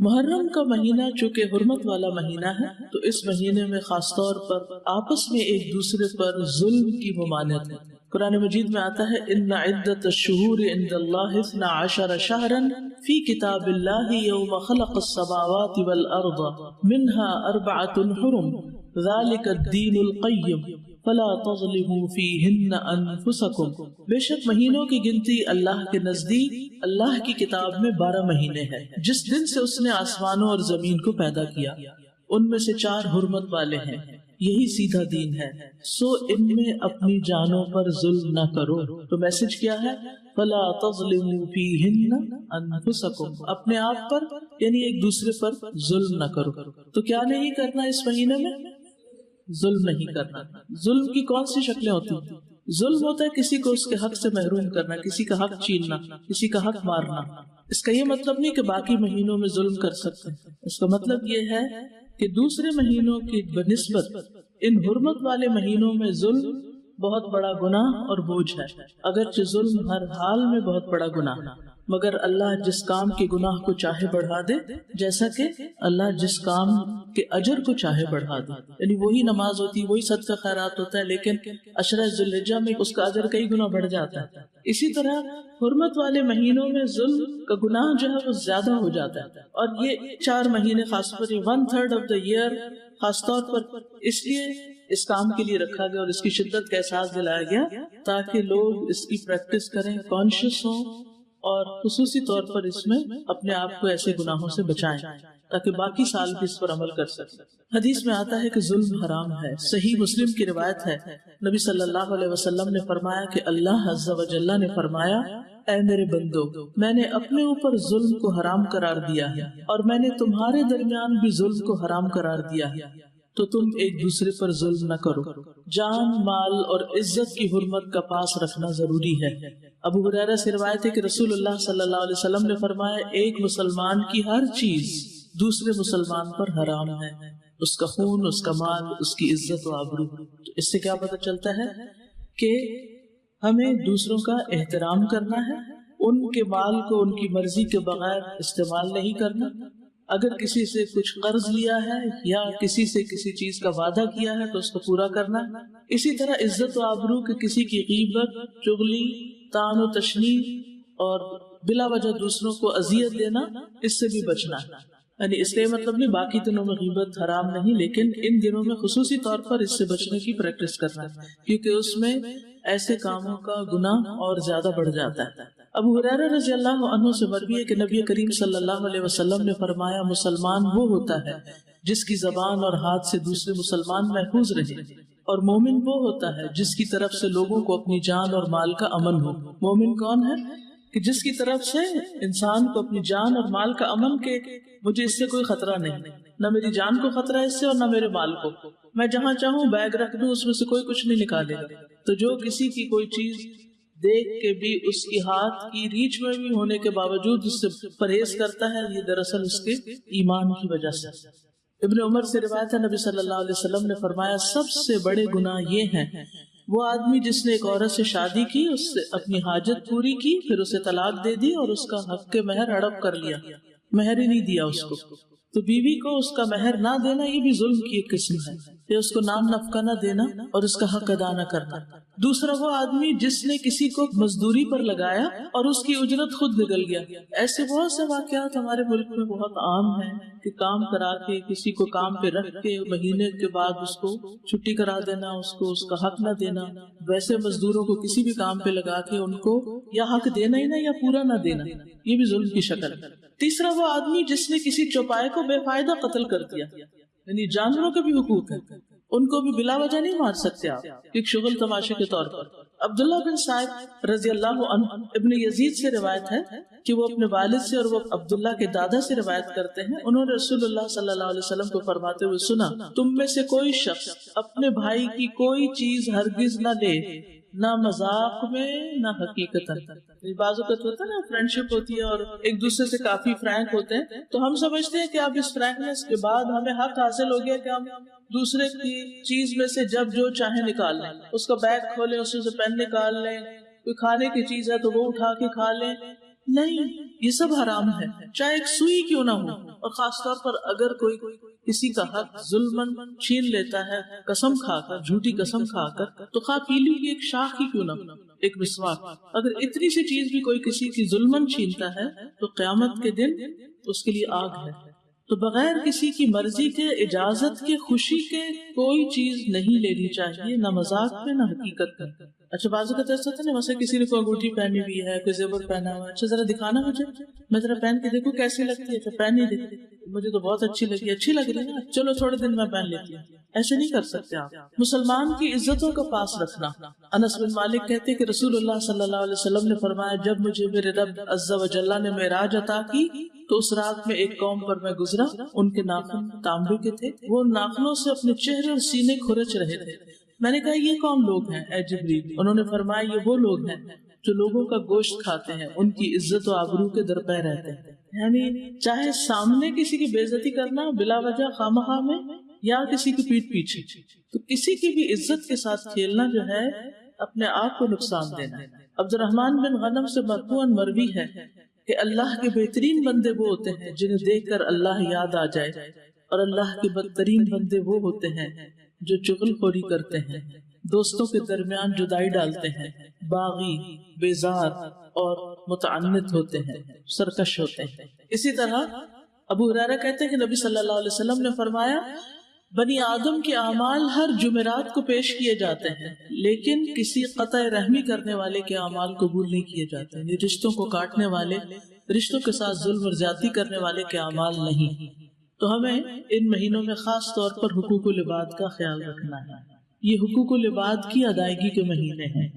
محرم کا مہینہ چونکہ حرمت والا مہینہ ہے تو اس مہینے میں خاص طور پر آپس میں ایک دوسرے پر ظلم کی ممانعت ہے۔ قرآن مجید میں آتا ہے ان عدت الشہور عند اللہ 12 شہرا فی کتاب اللہ یوم خلق السماوات والارض منها 4 حرم ذلك الدین القیم فلا تظلموا فیہن انفسکم۔ بے شک مہینوں کی گنتی اللہ کے نزدیک اللہ کی کتاب میں 12 مہینے ہیں جس دن سے اس نے آسمانوں اور زمین کو پیدا کیا، ان میں سے 4 حرمت والے ہیں، یہی سیدھا دین ہے، سو ان میں اپنی جانوں پر ظلم نہ کرو۔ تو میسج کیا ہے؟ فلا تظلموا فیہن انفسکم، اپنے آپ پر یعنی ایک دوسرے پر ظلم نہ کرو۔ تو کیا نہیں کرنا اس مہینے میں؟ ظلم نہیں کرنا۔ ظلم کی کون سی شکلیں ہوتی ہیں؟ ظلم ہوتا ہے کسی کو اس کے حق سے محروم کرنا، کسی کا حق چھیننا، کسی کا حق مارنا۔ اس کا یہ مطلب نہیں کہ باقی مہینوں میں ظلم کر سکتے ہیں، اس کا مطلب یہ ہے کہ دوسرے مہینوں کی بنسبت ان حرمت والے مہینوں میں ظلم بہت بڑا گناہ اور بوجھ ہے، اگرچہ ظلم ہر حال میں بہت بڑا گناہ ہے، مگر اللہ جس کام کے گناہ کو چاہے بڑھا دے، جیسا کہ اللہ جس کام کے اجر کو چاہے بڑھا دے، یعنی وہی نماز ہوتی ہے، وہی صدقہ خیرات ہوتا ہے، لیکن عشرہ ذی الحجہ میں اس کا اجر کئی گنا بڑھ جاتا ہے۔ اسی طرح حرمت والے مہینوں میں ظلم کا گناہ جو ہے وہ زیادہ ہو جاتا ہے، اور یہ 4 مہینے خاص طور پر 1/3 آف دا ایئر خاص طور پر اس لیے اس کام کے لیے رکھا گیا اور اس کی شدت کا احساس دلایا گیا تاکہ لوگ اس کی پریکٹس کریں، کانشیس ہوں، اور خصوصی طور پر اس میں اپنے آپ کو ایسے گناہوں سے بچائیں تاکہ باقی سال بھی اس پر عمل کر سکیں۔ حدیث میں آتا ہے کہ ظلم حرام ہے، صحیح مسلم کی روایت ہے، نبی صلی اللہ علیہ وسلم نے فرمایا کہ اللہ عز و جل نے فرمایا اے میرے بندو، میں نے اپنے اوپر ظلم کو حرام قرار دیا ہے اور میں نے تمہارے درمیان بھی ظلم کو حرام قرار دیا ہے، تو تم ایک دوسرے پر ظلم نہ کرو۔ جان، مال اور عزت کی حرمت کا پاس رکھنا ضروری ہے۔ ابو ہریرہ سے روایت ہے کہ رسول اللہ صلی اللہ علیہ وسلم نے فرمایا ایک مسلمان کی ہر چیز دوسرے مسلمان پر حرام ہے، اس کا خون، اس کا مال، اس کی عزت و آبرو۔ تو اس سے کیا پتہ چلتا ہے کہ ہمیں دوسروں کا احترام کرنا ہے، ان کے مال کو ان کی مرضی کے بغیر استعمال نہیں کرنا، اگر کسی سے کچھ قرض لیا ہے یا کسی سے کسی چیز کا وعدہ کیا ہے تو اس کو پورا کرنا۔ اسی طرح عزت و آبرو کے کسی کی غیبت، چغلی، طعن و تشنیع اور بلا وجہ دوسروں کو اذیت دینا، اس سے بھی بچنا ہے۔ یعنی اس کا مطلب نہیں باقی دنوں میں غیبت حرام نہیں، لیکن ان دنوں میں خصوصی طور پر اس سے بچنے کی پریکٹس کرنا ہے، کیونکہ اس میں ایسے کاموں کا گناہ اور زیادہ بڑھ جاتا ہے۔ ابو ہریرہ رضی اللہ عنہ سے مروی ہے کہ نبی کریم صلی اللہ علیہ وسلم نے فرمایا مسلمان وہ ہوتا ہے جس کی زبان اور ہاتھ سے دوسرے مسلمان محفوظ رہے، اور مومن وہ ہوتا ہے جس کی طرف سے لوگوں کو اپنی جان اور مال کا امن ہو۔ مومن کون ہے؟ کہ جس کی طرف سے انسان کو اپنی جان اور مال کا امن، کہ مجھے اس سے کوئی خطرہ نہیں، نہ میری جان کو خطرہ ہے اس سے اور نہ میرے مال کو، میں جہاں چاہوں بیگ رکھ دوں اس میں سے کوئی کچھ نہیں نکالے گا۔ تو جو کسی کی کوئی چیز دیکھ کے بھی اس کی ہاتھ کی ریچ میں بھی ہونے کے باوجود اس سے پرہیز کرتا ہے، یہ دراصل اس کے ایمان کی وجہ سے۔ ابن عمر سے روایت ہے نبی صلی اللہ علیہ وسلم نے فرمایا سب سے بڑے گناہ یہ ہیں وہ آدمی جس نے ایک عورت سے شادی کی، اس سے اپنی حاجت پوری کی، پھر اسے طلاق دے دی اور اس کا حق کے مہر ہڑپ کر لیا، مہر ہی نہیں دیا اس کو۔ تو بیوی کو اس کا مہر نہ دینا یہ بھی ظلم کی ایک قسم ہے، کہ اس کو نام نفقہ نہ دینا اور اس کا حق ادا نہ کرنا۔ دوسرا وہ آدمی جس نے کسی کو مزدوری پر لگایا اور اس کی اجرت خود نکل گیا۔ ایسے بہت سے واقعات ہمارے ملک میں بہت عام ہیں کہ کام کرا کے کسی کو کام پہ رکھ کے مہینے کے بعد اس کو چھٹی کرا دینا، اس کو اس کا حق نہ دینا، ویسے مزدوروں کو کسی بھی کام پہ لگا کے ان کو یا حق دینا ہی نہ یا پورا نہ دینا، یہ بھی ظلم کی شکل ہے۔ تیسرا وہ آدمی جس نے کسی چوپائے کو بے فائدہ قتل کر دیا، یعنی جانوروں کے بھی حقوق ہیں، ان کو بھی بلا وجہ نہیں مار سکتے آپ، ایک شغل تماشے کے طور پر۔ عبداللہ بن سعد رضی اللہ عنہ ابن یزید سے روایت ہے کہ وہ اپنے والد سے اور وہ عبداللہ کے دادا سے روایت کرتے ہیں، انہوں نے رسول اللہ صلی اللہ علیہ وسلم کو فرماتے ہوئے سنا تم میں سے کوئی شخص اپنے بھائی کی کوئی چیز ہرگز نہ لے، نہ مذاق میں نہ حقیقتاً۔ بعض اوقات ہوتا ہے نا فرینڈشپ ہوتی ہے اور ایک دوسرے سے کافی فرینک ہوتے ہیں، تو ہم سمجھتے ہیں کہ اب اس فرینکنس کے بعد ہمیں حق حاصل ہو گیا کہ ہم دوسرے کی چیز میں سے جب جو چاہیں نکال لیں، اس کا بیگ کھولیں، اس سے پین نکال لیں، کوئی کھانے کی چیز ہے تو وہ اٹھا کے کھا لیں، نہیں، یہ سب حرام ہے، چاہے ایک سوئی کیوں نہ ہو، اور خاص طور پر اگر کوئی کسی کا حق ظلمن چھین لیتا ہے قسم کھا کر، جھوٹی قسم کھا کر، تو خواہ پیلی کی ایک شاخ ہی کیوں نہ ہو، ایک مسواک، اگر اتنی سی چیز بھی کوئی کسی کی ظلمن چھینتا ہے تو قیامت کے دن اس کے لیے آگ ہے۔ تو بغیر کسی کی مرضی کے، اجازت کے، خوشی کے کوئی چیز نہیں لینی چاہیے، نہ مذاق میں نہ حقیقت میں۔ اچھا بعض اوقات ایسا ہوتا ہے نا، مثلا کسی نے کوئی انگوٹھی پہنی ہوئی ہے، کوئی زیور پہنا ہوا ہے، اچھا ذرا دکھانا مجھے، میں ذرا پہن کے دیکھوں کیسی لگتی ہے، اچھا پہن ہی دیکھتی، مجھے تو بہت اچھی لگی، اچھی لگ رہی ہے نا، چلو تھوڑے دن میں پہن لیتی ہوں۔ ایسے نہیں کر سکتے آپ۔ مسلمان کی عزتوں کا پاس رکھنا۔ انس بن مالک کہتے ہیں کہ رسول اللہ صلی اللہ علیہ وسلم نے فرمایا، جب مجھے میرے رب عز و جل نے معراج عطا کی تو اس رات میں ایک قوم پر میں گزرا، ان کے ناخن تانبے کے تھے، وہ ناخنوں سے اپنے چہرے اور سینے کھرچ رہے تھے۔ میں نے کہا یہ کون لوگ ہیں اے جبریل؟ انہوں نے فرمایا یہ وہ لوگ ہیں جو لوگوں کا گوشت کھاتے ہیں، ان کی عزت و آبرو کے درپے رہتے ہیں۔ یعنی چاہے سامنے کسی کی بے عزتی کرنا بلا وجہ خواہ میں، یا کسی کی پیٹھ پیچھے، تو کسی کی بھی عزت کے ساتھ کھیلنا جو ہے اپنے آپ کو نقصان دینا۔ عبد الرحمن بن غنم سے مرفوعاً مروی ہے کہ اللہ کے بہترین بندے وہ ہوتے ہیں جنہیں دیکھ کر اللہ یاد آ جائے، اور اللہ کے بدترین بندے وہ ہوتے ہیں جو چغل خوری کرتے ہیں، دوستوں کے درمیان جدائی ڈالتے ہیں، باغی، بیزار اور متعنت ہوتے ہیں، سرکش ہوتے ہیں۔ اسی طرح ابو ہریرہ کہتے ہیں کہ نبی صلی اللہ علیہ وسلم نے فرمایا، بنی آدم کے اعمال ہر جمعرات کو پیش کیے جاتے ہیں، لیکن کسی قطع رحمی کرنے والے کے اعمال قبول نہیں کیے جاتے، یعنی رشتوں کو کاٹنے والے، رشتوں کے ساتھ ظلم اور زیادتی کرنے والے کے اعمال نہیں۔ تو ہمیں ان مہینوں میں خاص طور پر حقوق العباد کا خیال رکھنا ہے۔ یہ حقوق العباد کی ادائیگی کے مہینے ہیں۔